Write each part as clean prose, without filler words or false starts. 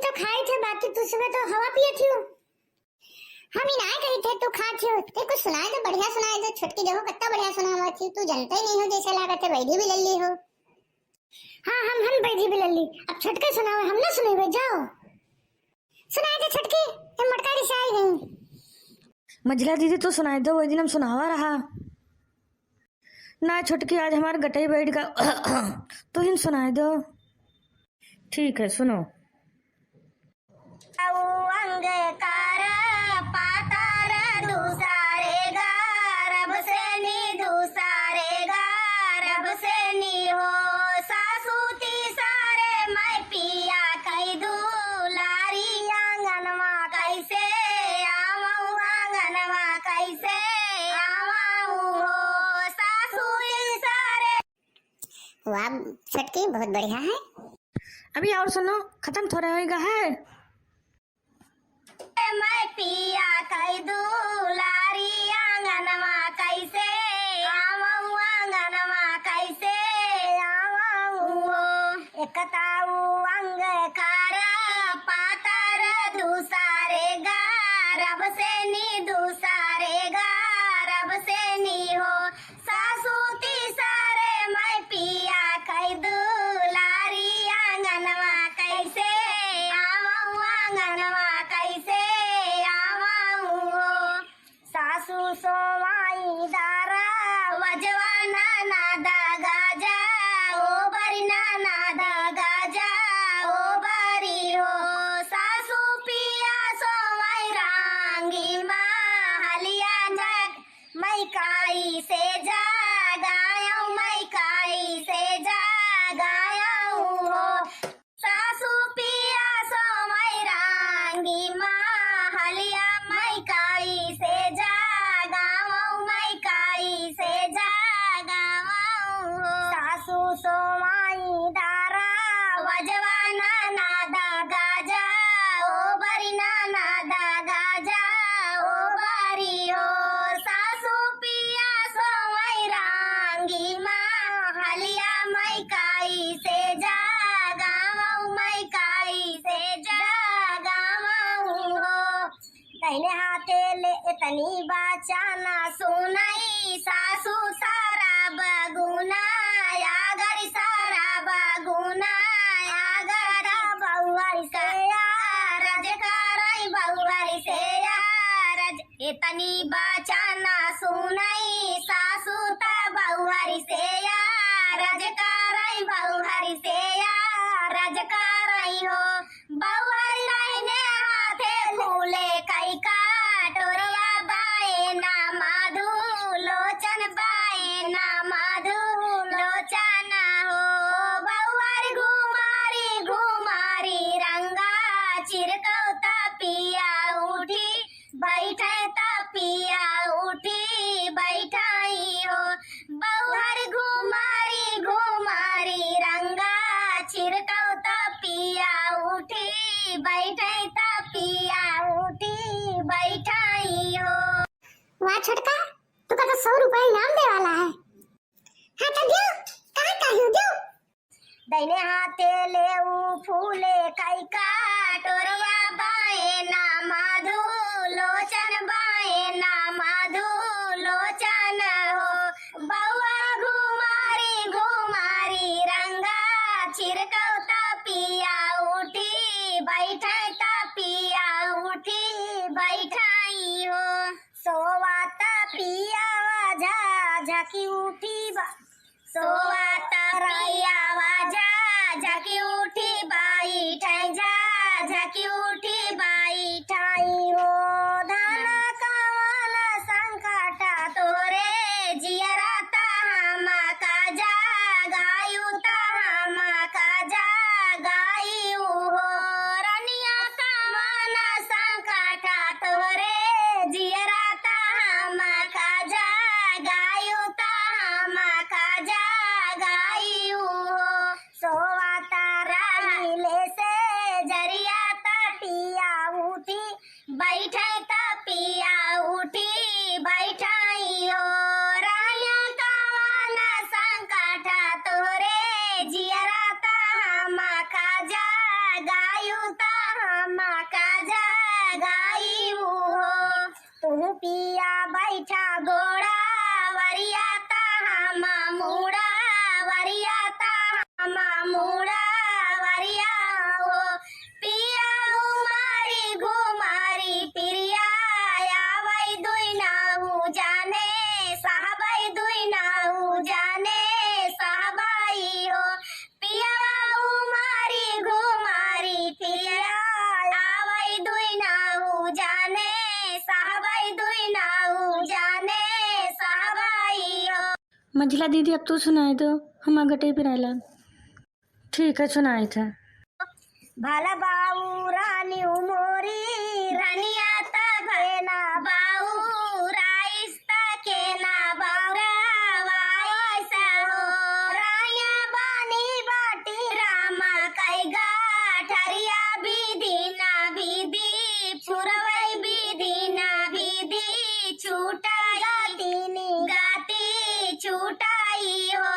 तो खाई थे, बाकी तू सुबह तो हवा पिए थी। हम ही ना कही थे तू खा थी। ते कुछ सुनाए तो बढ़िया सुनाए तो छुटकी देखो कितना बढ़िया सुना थी। तू जानता ही नहीं हो जैसे लगा थे बैठी भी लल्ली हो। हाँ हम बैठी भी लल्ली। अब छुटके सुनाओ, हम ना सुनेबे। जाओ सुनाए थे छुटकी, तुम मटकारी से आई गई। मझला दीदी तो सुनाए दो, वही दिन हम सुनावा रहा ना। छुटकी आज हमारे गटई बैठ का तो हिन सुनाए दो। ठीक है सुनो। अंगकार पातार दूसारे गा, रब से नी दूसारे गा, रब से नी हो सासूती सारे मैं पिया कई दू लारी आंगनवा कैसे आवाऊ, आंगनवा कैसे आवाऊ हो सासूती सारे। वाह छटकी बहुत बढ़िया है। अभी और सुनो, खत्म थोड़ा होएगा है। मैं पिया कई दू लारी आंगनवा कैसे आवाऊ, आंगनवा कैसे आवाऊ। एकताऊ अंगकार पातार दूसारे गा, रब से नी दूसारे गा, रब से नी हो सासूती सारे मैं पिया कई दू लारी आंगनवा कैसे आवाऊ, आंगनवा कैसे आवाऊ हो सासू सोवाई दारा वजवाना नादा गाजा ओ बरी नाना गाजा ओ बरी हो सासू पिया सोवाई रांगी माहलिया जग मैं काई से जा गायऊ, मैं काई से जा गायऊ हो सासू पिया सोवाई रांगी माहलिया मैं काई से जा गावऊ, मैं काई से जा गावऊ हो सासू सोवाई दारा वजवाना नादा गाजा ओ बरी नाना गाजा ओ बरी हो सासू पिया सोवाई रांगी माहलिया मैं काई से जा गावऊ, मैं काई से जा गावऊ हो। दाहिने हाथे ले इतनी बाचाना सुनाई सासू सारा बगुना या गरी सारा बगुना या गरा बहुआरी से रज कराई बहुआरी से रज। इतनी बाचाना सुनाई सासू ता बहुआरी से रज कराई बहुआरी से रज कराई हो बहुआरी लाइने हाथे फूले कई काटोरिया बाए ना माधु लोचन बाए ना माधु लोचन हो बहुआरी घुमारी घुमारी रंगा चिरकौता पिया उठी बैठे ता पिया उठी बैठाई हो बहुआरी घुमारी घुमारी रंगा चिरकौता पिया उठी बैठे ता पिया उठी बैठाई हो। वाह छोटका, तू का तो 100 रुपए इनाम दे वाला है। हाँ तो दो, कहाँ कहीं दो। दाहिने हाथे ले फूले कई काटोरिया बाए ना माधु लोचन बाए ना माधु लोचन हो बहुआ घुमारी घुमारी रंगा चिरकौता पिया उठी बैठे ता पिया उठी बैठाई हो सोवाता पिया वाजा झाकी उठी बा सोवाता पिया वाजा झाकी उठी बाई ठाई जा झाकी उठी बाई ठाई हो धाना कावाना संकटा तोरे जियराता हमा काजा गायू ता हमा काजा गायू हो रनिया कावाना संकटा तोरे जियराता हमा काजा गायू ता हमा काजा गायू हो सोवाता राहिले से जरिया ता पिया उठी बैठे ता पिया उठी बैठाई हो राया कावाना संकटा तोरे जियरा ता हमा काजा गाय आयुता हम काजा गायू हो तू पिया बैठा घोड़ा वरियाता हम मुड़ा वरियाता हम मुड़ा वरिया हो पिया घुमारी प्रिया आवै दुई नाऊ जाने साहबाई दुई नाऊ जाने साहबाई हो पिया घुमारी प्रिया आवै दुई नाऊ जाने साहबाई दुई नाऊ जाने साहबाई हो। मंजिला दीदी अब तू सुनाए दो, हम गटे पे रहला। ठीक है, सुनाई था। भला बाऊ रानी मोरी रानिया ता घेना बाऊ राइस्ता केना बाऊरा वाइसा हो राया बानी बाटी रामा कैगा ठरिया बिदिना बिदी पुरवै बिदिना बिदी छूटाई गाती छूटाई हो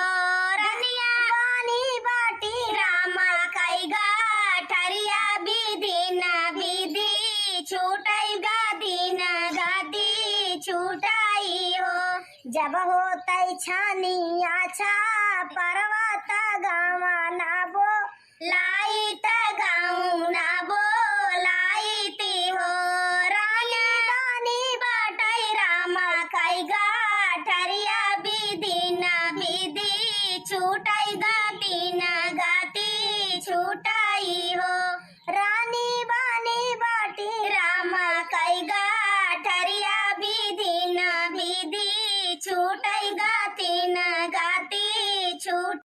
रानिया बानी बाटी रामा कैगा ठरिया बिदिना बिदी छूटाई गादीना गादी छूटाई हो जब होतै छानी आछा पर्वत गावा नाबो लाई त गाऊ नाबो लाईती हो राया बानी बाटै रामा कैगा ठरिया बिदिना बिदी छूटाई गादीना गाती छूटाई हो रानी बानी बाटी रामा कैगा ठरिया बिदिना बिदी छूटाई गाती न गाती छूट